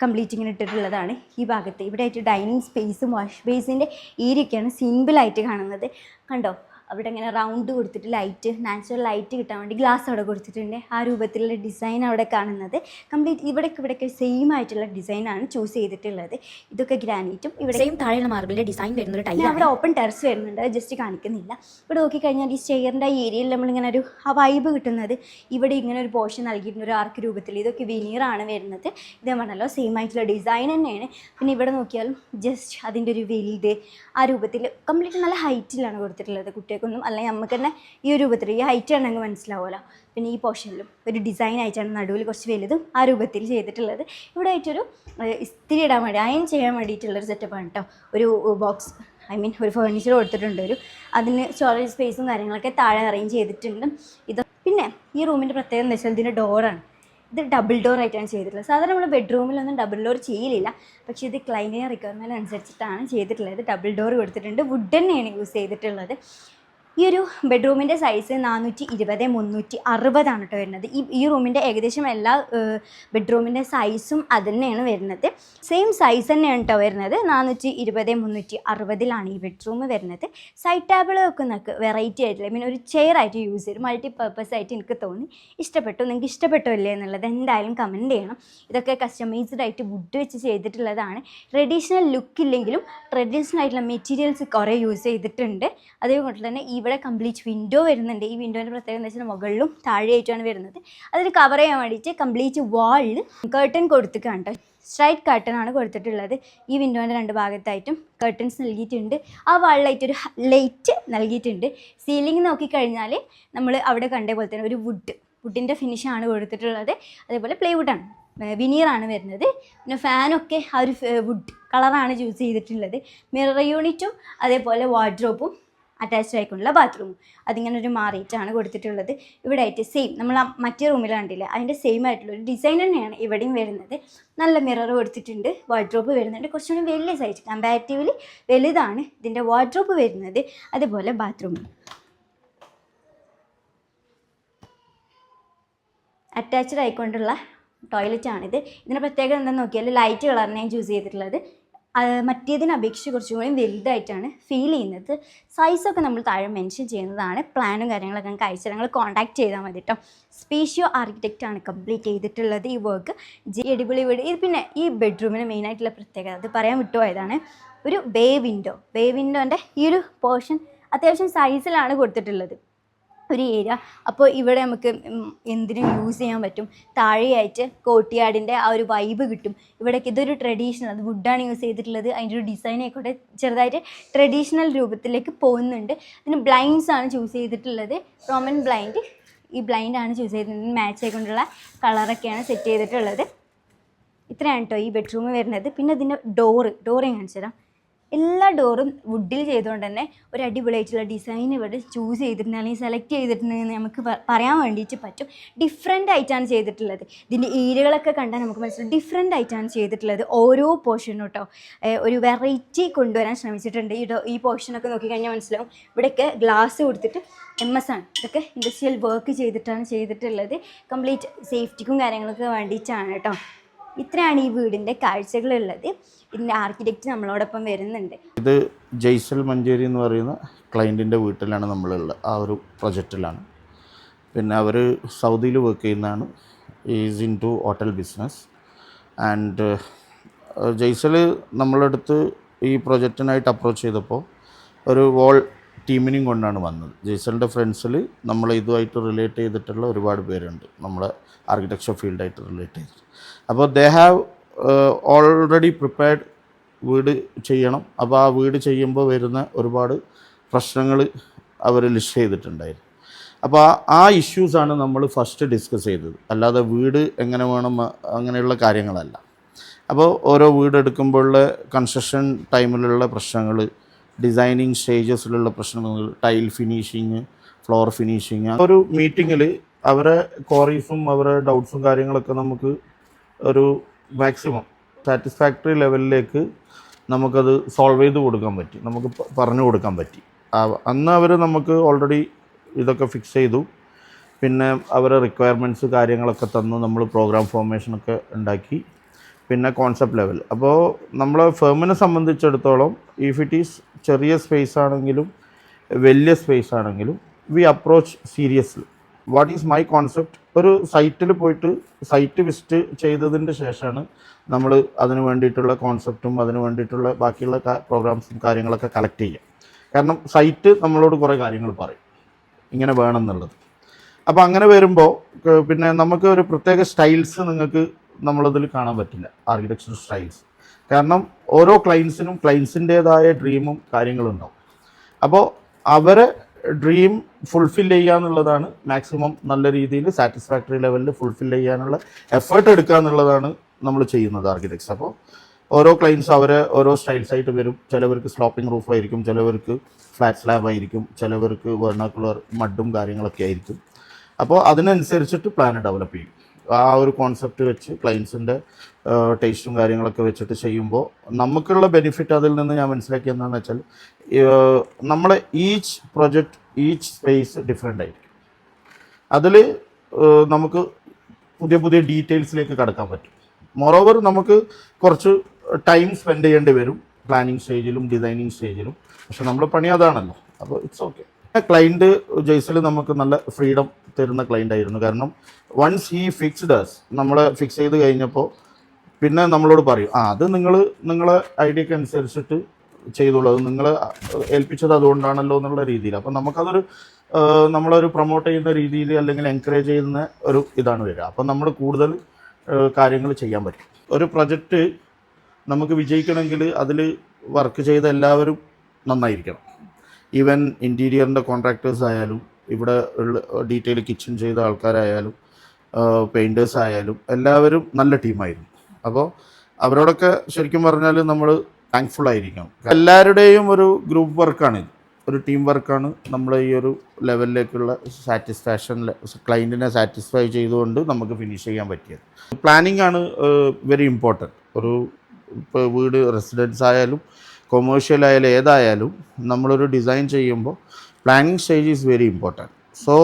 കംപ്ലീറ്റ് ഇങ്ങനെ ഇട്ടിട്ടുള്ളതാണ്. ഈ ഭാഗത്ത് ഇവിടെ ആയിട്ട് ഡൈനിങ് സ്പേസും വാഷ് ബേസിൻ്റെ ഏരിയയൊക്കെയാണ് സിമ്പിളായിട്ട് കാണുന്നത്. കണ്ടോ അവിടെ ഇങ്ങനെ റൗണ്ട് കൊടുത്തിട്ട് ലൈറ്റ്, നാച്ചുറൽ ലൈറ്റ് കിട്ടാൻ വേണ്ടി ഗ്ലാസ് അവിടെ കൊടുത്തിട്ടുണ്ട്. ആ രൂപത്തിലുള്ള ഡിസൈൻ അവിടെ കാണുന്നത്. കംപ്ലീറ്റ് ഇവിടെയൊക്കെ സെയിം ആയിട്ടുള്ള ഡിസൈനാണ് ചൂസ് ചെയ്തിട്ടുള്ളത്. ഇതൊക്കെ ഗ്രാനൈറ്റും ഇവിടെ സെയിം താഴെയുള്ള മാർബിളിൻ്റെ ഡിസൈൻ വരുന്നൊരു ടൈൽ. അവിടെ ഓപ്പൺ ടെറസ് വരുന്നുണ്ട്, അത് ജസ്റ്റ് കാണിക്കുന്നില്ല. ഇവിടെ നോക്കിക്കഴിഞ്ഞാൽ ഈ സ്റ്റെയറിൻ്റെ ഏരിയയിൽ നമ്മളിങ്ങനെ ഒരു ആ വൈബ് കിട്ടുന്നത്. ഇവിടെ ഇങ്ങനെ ഒരു പോർഷൻ നൽകിയിട്ടുണ്ട് ഒരു ആർക്ക് രൂപത്തിൽ. ഇതൊക്കെ വിനീറാണ് വരുന്നത്. ഇതേ പറഞ്ഞല്ലോ സെയിം ആയിട്ടുള്ള ഡിസൈൻ തന്നെയാണ്. പിന്നെ ഇവിടെ നോക്കിയാലും ജസ്റ്റ് അതിൻ്റെ ഒരു വലുത് ആ രൂപത്തിൽ കംപ്ലീറ്റ് നല്ല ഹൈറ്റിലാണ് കൊടുത്തിട്ടുള്ളത്. കുട്ടികൾക്കൊന്നും അല്ലെങ്കിൽ നമുക്ക് തന്നെ ഈ ഒരു രൂപത്തിൽ ഈ ഹൈറ്റ് ആണെങ്കിൽ മനസ്സിലാവുമല്ലോ. പിന്നെ ഈ പോർഷനിലും ഒരു ഡിസൈൻ ആയിട്ടാണ് നടുവിൽ കുറച്ച് വലുതും ആ രൂപത്തിൽ ചെയ്തിട്ടുള്ളത്. ഇവിടെ ആയിട്ടൊരു ഇസ്തിരി ഇടാൻ വേണ്ടി അയൺ ചെയ്യാൻ വേണ്ടിയിട്ടുള്ളൊരു സെറ്റപ്പാണ് കേട്ടോ. ഒരു ബോക്സ് ഒരു ഫർണിച്ചർ കൊടുത്തിട്ടുണ്ട്. അതിന് സ്റ്റോറേജ് സ്പേസും കാര്യങ്ങളൊക്കെ താഴെ അറേഞ്ച് ചെയ്തിട്ടുണ്ട്. പിന്നെ ഈ റൂമിൻ്റെ പ്രത്യേകത എന്ന് വെച്ചാൽ ഇതിൻ്റെ ഡോറാണ്. ഇത് ഡബിൾ ഡോർ ആയിട്ടാണ് ചെയ്തിട്ടുള്ളത്. സാധാരണ നമ്മൾ ബെഡ്റൂമിലൊന്നും ഡബിൾ ഡോർ ചെയ്യില്ല, പക്ഷേ ഇത് ക്ലൈൻറ്റിൻ്റെ റിക്വയർമെൻറ്റ് അനുസരിച്ചിട്ടാണ് ചെയ്തിട്ടുള്ളത്. ഡബിൾ ഡോർ കൊടുത്തിട്ടുണ്ട്. വുഡ് തന്നെയാണ് യൂസ് ചെയ്തിട്ടുള്ളത്. ഈ ഒരു ബെഡ്റൂമിൻ്റെ സൈസ് 420x360 ആണ് കേട്ടോ വരുന്നത്. ഈ റൂമിൻ്റെ ഏകദേശം എല്ലാ ബെഡ്റൂമിൻ്റെ സൈസും അത് തന്നെയാണ് വരുന്നത്. സെയിം സൈസ് തന്നെയാണ് കേട്ടോ വരുന്നത്. 420x360 ഈ ബെഡ്റൂം വരുന്നത്. സൈഡ് ടേബിൾ വെക്കുന്നൊക്കെ വെറൈറ്റി ആയിട്ടില്ല, മീൻ ഒരു ചെയർ ആയിട്ട് യൂസ് ചെയ്ത് മൾട്ടിപർപ്പസ് ആയിട്ട് എനിക്ക് തോന്നി. ഇഷ്ടപ്പെട്ടു. നിങ്ങൾക്ക് ഇഷ്ടപ്പെട്ടോ ഇല്ലേ എന്നുള്ളത് എന്തായാലും കമൻറ്റ് ചെയ്യണം. ഇതൊക്കെ കസ്റ്റമൈസ്ഡ് ആയിട്ട് വുഡ് വെച്ച് ചെയ്തിട്ടുള്ളതാണ്. ട്രഡീഷണൽ ലുക്ക് ഇല്ലെങ്കിലും ട്രഡീഷണൽ ആയിട്ടുള്ള മെറ്റീരിയൽസ് കുറേ യൂസ് ചെയ്തിട്ടുണ്ട്. അതേപോലെ തന്നെ ഈ ഇവിടെ കംപ്ലീറ്റ് വിൻഡോ വരുന്നുണ്ട്. ഈ വിൻഡോൻ്റെ പ്രത്യേകത എന്ന് വെച്ചാൽ മുകളിലും താഴെയായിട്ടാണ് വരുന്നത്. അതിൽ കവർ ചെയ്യാൻ വേണ്ടിയിട്ട് കംപ്ലീറ്റ് വാളിൽ കർട്ടൻ കൊടുത്തിട്ടുണ്ട്. സ്ട്രൈറ്റ് കർട്ടൻ ആണ് കൊടുത്തിട്ടുള്ളത്. ഈ വിൻഡോൻ്റെ 2 ഭാഗത്തായിട്ടും കർട്ടൻസ് നൽകിയിട്ടുണ്ട്. ആ വാളിലായിട്ട് ഒരു ലൈറ്റ് നൽകിയിട്ടുണ്ട്. സീലിംഗ് നോക്കിക്കഴിഞ്ഞാൽ നമ്മൾ അവിടെ കണ്ട പോലെ തന്നെ ഒരു വുഡിൻ്റെ ഫിനിഷാണ് കൊടുത്തിട്ടുള്ളത്. അതേപോലെ പ്ലൈവുഡാണ്, വിനീറാണ് വരുന്നത്. പിന്നെ ഫാനൊക്കെ ആ ഒരു വുഡ് കളറാണ് ചൂസ് ചെയ്തിട്ടുള്ളത്. മിറർ യൂണിറ്റും അതേപോലെ വാർഡ്രോബും അറ്റാച്ച്ഡ് ആയിക്കൊണ്ടുള്ള ബാത്റൂമും അതിങ്ങനെ ഒരു മാറിയിട്ടാണ് കൊടുത്തിട്ടുള്ളത്. ഇവിടെ ആയിട്ട് സെയിം നമ്മൾ ആ മറ്റേ റൂമിൽ കണ്ടില്ല, അതിൻ്റെ സെയിം ആയിട്ടുള്ള ഒരു ഡിസൈൻ തന്നെയാണ് ഇവിടെയും വരുന്നത്. നല്ല മിറർ കൊടുത്തിട്ടുണ്ട്. വാർഡ്രോബ് വരുന്നുണ്ട്. കുറച്ചുകൂടി വലിയ സൈസ്, കമ്പാരിറ്റീവ്ലി വലുതാണ് ഇതിൻ്റെ വാർഡ്രോബ് വരുന്നത്. അതേപോലെ ബാത്റൂം അറ്റാച്ച്ഡ് ആയിക്കൊണ്ടുള്ള ടോയ്ലറ്റാണിത്. ഇതിൻ്റെ പ്രത്യേകത എന്താണെന്ന് നോക്കിയാൽ ലൈറ്റ് കളറിനെയും ചൂസ് ചെയ്തിട്ടുള്ളത്. മറ്റേതിനെ അപേക്ഷിച്ച് കുറച്ചും കൂടി വലുതായിട്ടാണ് ഫീൽ ചെയ്യുന്നത്. സൈസൊക്കെ നമ്മൾ താഴെ മെൻഷൻ ചെയ്യുന്നതാണ്. പ്ലാനും കാര്യങ്ങളൊക്കെ ഞങ്ങൾക്ക് അയച്ചാൽ ഞങ്ങൾ കോൺടാക്ട് ചെയ്താൽ മതി കേട്ടോ. സ്പേഷ്യോ ആർക്കിടെക്റ്റ് ആണ് കംപ്ലീറ്റ് ചെയ്തിട്ടുള്ളത് ഈ വർക്ക്. അടിപൊളി വീട്. ഇത് പിന്നെ ഈ ബെഡ്റൂമിന് മെയിനായിട്ടുള്ള പ്രത്യേകത അത് പറയാൻ വിട്ടുപോയതാണ്. ഒരു ബേ വിൻഡോൻ്റെ ഈ ഒരു പോർഷൻ അത്യാവശ്യം സൈസിലാണ് കൊടുത്തിട്ടുള്ളത് ഒരു ഏരിയ. അപ്പോൾ ഇവിടെ നമുക്ക് എന്തിനും യൂസ് ചെയ്യാൻ പറ്റും. താഴെയായിട്ട് കോർട്ട്യാർഡിൻ്റെ ആ ഒരു വൈബ് കിട്ടും. ഇവിടേക്ക് ഇതൊരു ട്രഡീഷണൽ, അത് വുഡാണ് യൂസ് ചെയ്തിട്ടുള്ളത്. അതിൻ്റെ ഒരു ഡിസൈൻ ആയിക്കോട്ടെ ചെറുതായിട്ട് ട്രഡീഷണൽ രൂപത്തിലേക്ക് പോകുന്നുണ്ട്. ഇതിന് ബ്ലൈൻഡ്സ് ആണ് ചൂസ് ചെയ്തിട്ടുള്ളത്. റോമൻ ബ്ലൈൻഡ്, ഈ ബ്ലൈൻഡാണ് ചൂസ് ചെയ്തിട്ടുള്ളത്. മാച്ച് ആയിക്കൊണ്ടുള്ള കളറൊക്കെയാണ് സെറ്റ് ചെയ്തിട്ടുള്ളത്. ഇത്രയാണ് കേട്ടോ ഈ ബെഡ്റൂം വരുന്നത്. പിന്നെ ഇതിൻ്റെ ഡോറ് ഞാൻ കാണിച്ചു തരാം. എല്ലാ ഡോറും വുഡിൽ ചെയ്തുകൊണ്ട് തന്നെ ഒരു അടിപൊളിയായിട്ടുള്ള ഡിസൈൻ ഇവിടെ ചൂസ് ചെയ്തിട്ടുണ്ട്, അല്ലെങ്കിൽ സെലക്ട് ചെയ്തിട്ടുണ്ടെന്ന് നമുക്ക് പറയാൻ വേണ്ടിയിട്ട് പറ്റും. ഡിഫറെൻ്റ് ആയിട്ടാണ് ചെയ്തിട്ടുള്ളത്. ഇതിൻ്റെ ഏരിയകളൊക്കെ കണ്ടാൽ നമുക്ക് മനസ്സിലാവും ഡിഫറെൻ്റ് ആയിട്ടാണ് ചെയ്തിട്ടുള്ളത്. ഓരോ പോർഷനും കേട്ടോ ഒരു വെറൈറ്റി കൊണ്ടുവരാൻ ശ്രമിച്ചിട്ടുണ്ട്. ഈ പോർഷനൊക്കെ നോക്കിക്കഴിഞ്ഞാൽ മനസ്സിലാവും. ഇവിടെയൊക്കെ ഗ്ലാസ് കൊടുത്തിട്ട് MS ആണ്. ഇതൊക്കെ ഇൻഡസ്ട്രിയൽ വർക്ക് ചെയ്തിട്ടാണ് ചെയ്തിട്ടുള്ളത്. കംപ്ലീറ്റ് സേഫ്റ്റിക്കും കാര്യങ്ങളൊക്കെ വേണ്ടിയിട്ടാണ് കേട്ടോ. ഇത്രയാണ് ഈ വീടിൻ്റെ കാഴ്ചകളുള്ളത്. ഇതിൻ്റെ ആർക്കിടെക്റ്റ് നമ്മളോടൊപ്പം വരുന്നുണ്ട്. ഇത് ജയ്സൽ മഞ്ചേരി എന്ന് പറയുന്ന ക്ലയൻറ്റിൻ്റെ വീട്ടിലാണ് നമ്മളുള്ളത്. ആ ഒരു പ്രൊജക്റ്റിലാണ്. പിന്നെ അവർ സൗദിയിൽ വർക്ക് ചെയ്യുന്നതാണ്. Is into hotel business. And Jaisal നമ്മളടുത്ത് ഈ പ്രൊജക്റ്റിനായിട്ട് അപ്രോച്ച് ചെയ്തപ്പോൾ ഒരു വോൾ ടീമിനെയും കൊണ്ടാണ് വന്നത്. ജയ്സലിൻ്റെ ഫ്രണ്ട്സിൽ നമ്മൾ ഇതുമായിട്ട് റിലേറ്റ് ചെയ്തിട്ടുള്ള ഒരുപാട് പേരുണ്ട്, നമ്മളെ ആർക്കിടെക്ചർ ഫീൽഡായിട്ട് റിലേറ്റ് ചെയ്തിട്ട്. അപ്പോൾ ദേ ഹാവ് ഓൾറെഡി പ്രിപ്പയർഡ് വീട് ചെയ്യണം. അപ്പോൾ ആ വീട് ചെയ്യുമ്പോൾ വരുന്ന ഒരുപാട് പ്രശ്നങ്ങൾ അവർ ലിസ്റ്റ് ചെയ്തിട്ടുണ്ടായിരുന്നു. അപ്പോൾ ആ ഇഷ്യൂസാണ് നമ്മൾ ഫസ്റ്റ് ഡിസ്കസ് ചെയ്തത്, അല്ലാതെ വീട് എങ്ങനെ വേണം അങ്ങനെയുള്ള കാര്യങ്ങളല്ല. അപ്പോൾ ഓരോ വീട് എടുക്കുമ്പോഴുള്ള കൺസ്ട്രക്ഷൻ ടൈമിലുള്ള പ്രശ്നങ്ങൾ, ഡിസൈനിങ് സ്റ്റേജസിലുള്ള പ്രശ്നങ്ങൾ, ടൈൽ ഫിനിഷിങ്, ഫ്ലോർ ഫിനിഷിങ്. ഒരു മീറ്റിങ്ങിൽ അവരെ ക്വയറീസും അവരെ ഡൗട്ട്സും കാര്യങ്ങളൊക്കെ നമുക്ക് ഒരു മാക്സിമം സാറ്റിസ്ഫാക്ടറി ലെവലിലേക്ക് നമുക്കത് സോൾവ് ചെയ്ത് കൊടുക്കാൻ പറ്റി, നമുക്ക് പറഞ്ഞു കൊടുക്കാൻ പറ്റി. അന്ന് അവർ നമുക്ക് ഓൾറെഡി ഇതൊക്കെ ഫിക്സ് ചെയ്തു. പിന്നെ അവരെ റിക്വയർമെൻറ്റ്സ് കാര്യങ്ങളൊക്കെ തന്നു. നമ്മൾ പ്രോഗ്രാം ഫോർമേഷനൊക്കെ ഉണ്ടാക്കി. പിന്നെ കോൺസെപ്റ്റ് ലെവൽ. അപ്പോൾ നമ്മളെ ഫേമിനെ സംബന്ധിച്ചിടത്തോളം ഇഫ് ഇറ്റ് ഈസ് ചെറിയ സ്പേസ് ആണെങ്കിലും വലിയ സ്പേസ് ആണെങ്കിലും we approach seriously. What is my concept? ഒരു സൈറ്റിൽ പോയിട്ട് സൈറ്റ് വിസിറ്റ് ചെയ്തതിൻ്റെ ശേഷമാണ് നമ്മൾ അതിന് വേണ്ടിയിട്ടുള്ള കോൺസെപ്റ്റും അതിന് വേണ്ടിയിട്ടുള്ള ബാക്കിയുള്ള പ്രോഗ്രാംസും കാര്യങ്ങളൊക്കെ കളക്ട് ചെയ്യുക. കാരണം സൈറ്റ് നമ്മളോട് കുറേ കാര്യങ്ങൾ പറയും ഇങ്ങനെ വേണം എന്നുള്ളത്. അപ്പോൾ അങ്ങനെ വരുമ്പോൾ പിന്നെ നമുക്ക് ഒരു പ്രത്യേക സ്റ്റൈൽസ് നിങ്ങൾക്ക് നമ്മളതിൽ കാണാൻ പറ്റില്ല, ആർക്കിടെക്ചർ സ്റ്റൈൽസ്. കാരണം ഓരോ ക്ലയൻസിൻ്റേതായ ഡ്രീമും കാര്യങ്ങളുണ്ടാവും. അപ്പോൾ അവരെ ഡ്രീം ഫുൾഫിൽ ചെയ്യുക എന്നുള്ളതാണ് മാക്സിമം നല്ല രീതിയിൽ സാറ്റിസ്ഫാക്ടറി ലെവലിൽ ഫുൾഫിൽ ചെയ്യാനുള്ള എഫേർട്ട് എടുക്കുക എന്നുള്ളതാണ് നമ്മൾ ചെയ്യുന്നത് ആർക്കിടെക്ട്സ്. അപ്പോൾ ഓരോ ക്ലയൻസ് അവരെ ഓരോ സ്റ്റൈൽസായിട്ട് വരും. ചിലവർക്ക് സ്ലോപ്പിംഗ് റൂഫ് ആയിരിക്കും, ചിലവർക്ക് ഫ്ലാറ്റ് സ്ലാബ് ആയിരിക്കും, ചിലവർക്ക് വെർണാക്കുലർ മഡും കാര്യങ്ങളൊക്കെ ആയിരിക്കും. അപ്പോൾ അതിനനുസരിച്ചിട്ട് പ്ലാൻ ഡെവലപ്പ് ചെയ്യും. ആ ഒരു കോൺസെപ്റ്റ് വെച്ച് ക്ലയൻസിൻ്റെ ടേസ്റ്റും കാര്യങ്ങളൊക്കെ വെച്ചിട്ട് ചെയ്യുമ്പോൾ നമുക്കുള്ള ബെനിഫിറ്റ് അതിൽ നിന്ന് ഞാൻ മനസ്സിലാക്കിയത് എന്താണെന്ന് വെച്ചാൽ നമ്മളെ each project each space different ആയിരിക്കും. അതിൽ നമുക്ക് പുതിയ പുതിയ ഡീറ്റെയിൽസിലേക്ക് കടക്കാൻ പറ്റും. മോറോവർ നമുക്ക് കുറച്ച് ടൈം സ്പെൻഡ് ചെയ്യേണ്ടി വരും പ്ലാനിങ് സ്റ്റേജിലും ഡിസൈനിങ് സ്റ്റേജിലും. പക്ഷെ നമ്മുടെ പണി അതാണല്ലോ. അപ്പോൾ ഇറ്റ്സ് ഓക്കെ. ക്ലയൻറ്റ് ജയ്സൽ നമുക്ക് നല്ല ഫ്രീഡം തരുന്ന ക്ലയൻ്റ് ആയിരുന്നു. കാരണം വൺസ് ഹീ ഫിക്സ്ഡ് അസ്, നമ്മൾ ഫിക്സ് ചെയ്ത് കഴിഞ്ഞപ്പോൾ പിന്നെ നമ്മളോട് പറയും അത് നിങ്ങളെ ഐഡിയക്ക് അനുസരിച്ചിട്ട് ചെയ്തോളൂ, അത് നിങ്ങൾ ഏൽപ്പിച്ചത് അതുകൊണ്ടാണല്ലോ എന്നുള്ള രീതിയിൽ. അപ്പം നമുക്കതൊരു നമ്മളൊരു പ്രൊമോട്ട് ചെയ്യുന്ന രീതിയിൽ അല്ലെങ്കിൽ എൻകറേജ് ചെയ്യുന്ന ഒരു ഇതാണ് വരിക. അപ്പം നമ്മൾ കൂടുതൽ കാര്യങ്ങൾ ചെയ്യാൻ പറ്റും. ഒരു പ്രൊജക്റ്റ് നമുക്ക് വിജയിക്കണമെങ്കിൽ അതിൽ വർക്ക് ചെയ്ത എല്ലാവരും നന്നായിരിക്കണം. ഈവൻ ഇൻറ്റീരിയറിൻ്റെ കോൺട്രാക്ടേഴ്സ് ആയാലും, ഇവിടെ ഉള്ള ഡീറ്റെയിൽ കിച്ചൺ ചെയ്ത ആൾക്കാരായാലും, പെയിൻറ്റേഴ്സ് ആയാലും എല്ലാവരും നല്ല ടീമായിരുന്നു. അപ്പോൾ അവരോടൊക്കെ ശരിക്കും പറഞ്ഞാൽ നമ്മൾ താങ്ക്ഫുൾ ആയിരിക്കണം. എല്ലാവരുടെയും ഒരു ഗ്രൂപ്പ് വർക്കാണിത്, ഒരു ടീം വർക്കാണ് നമ്മൾ ഈ ഒരു ലെവലിലേക്കുള്ള സാറ്റിസ്ഫാക്ഷനിൽ ക്ലയൻറ്റിനെ സാറ്റിസ്ഫൈ ചെയ്തുകൊണ്ട് നമുക്ക് ഫിനിഷ് ചെയ്യാൻ പറ്റിയത്. പ്ലാനിങ് ആണ് വെരി ഇമ്പോർട്ടൻറ്റ്. ഒരു ഇപ്പോൾ വീട് റെസിഡൻസ് ആയാലും കൊമേഴ്ഷ്യൽ ആയാലും ഏതായാലും നമ്മളൊരു ഡിസൈൻ ചെയ്യുമ്പോൾ planning stage is very important. So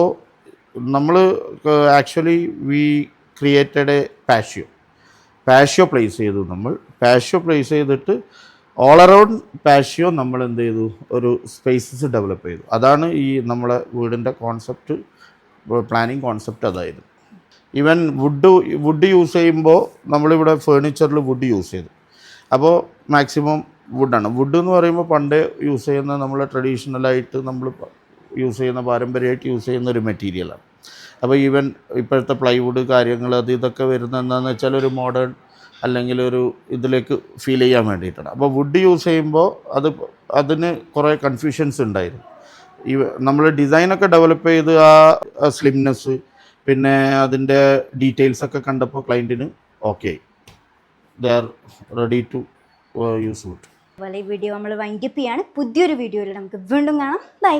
നമ്മൾ actually we created a patio place ചെയ്തു. നമ്മൾ പാഷ്യോ പ്ലേസ് ചെയ്തിട്ട് ഓൾ അറൗണ്ട് പാഷ്യോ നമ്മൾ എന്ത് ചെയ്തു, ഒരു സ്പേസസ് ഡെവലപ്പ് ചെയ്തു. അതാണ് ഈ നമ്മളെ വീടിൻ്റെ കോൺസെപ്റ്റ്, പ്ലാനിങ് കോൺസെപ്റ്റ് അതായിരുന്നു. ഈവൻ വുഡ് യൂസ് ചെയ്യുമ്പോൾ നമ്മളിവിടെ ഫേർണിച്ചറിൽ വുഡ് യൂസ് ചെയ്തു. അപ്പോൾ മാക്സിമം വുഡാണ്. വുഡ് എന്ന് പറയുമ്പോൾ പണ്ടേ യൂസ് ചെയ്യുന്ന നമ്മളെ ട്രഡീഷണലായിട്ട് നമ്മൾ യൂസ് ചെയ്യുന്ന പാരമ്പര്യമായിട്ട് യൂസ് ചെയ്യുന്ന ഒരു മെറ്റീരിയലാണ്. അപ്പോൾ ഈവൻ ഇപ്പോഴത്തെ പ്ലൈവുഡ് കാര്യങ്ങൾ അത് ഇതൊക്കെ വരുന്ന എന്താണെന്ന് വെച്ചാൽ ഒരു മോഡേൺ അല്ലെങ്കിൽ ഒരു ഇതിലേക്ക് ഫീൽ ചെയ്യാൻ വേണ്ടിയിട്ടാണ്. അപ്പോൾ വുഡ് യൂസ് ചെയ്യുമ്പോൾ അതിന് കുറേ കൺഫ്യൂഷൻസ് ഉണ്ടായിരുന്നു. ഈ നമ്മൾ ഡിസൈനൊക്കെ ഡെവലപ്പ് ചെയ്ത് ആ സ്ലിംനെസ് പിന്നെ അതിൻ്റെ ഡീറ്റെയിൽസൊക്കെ കണ്ടപ്പോൾ ക്ലയൻറ്റിന് okay, they are ready to use wood. അതുപോലെ ഈ വീഡിയോ നമ്മൾ വൈൻഡപ്പ് ചെയ്യാണ്. പുതിയൊരു വീഡിയോയിൽ നമുക്ക് വീണ്ടും കാണാം. ബൈ.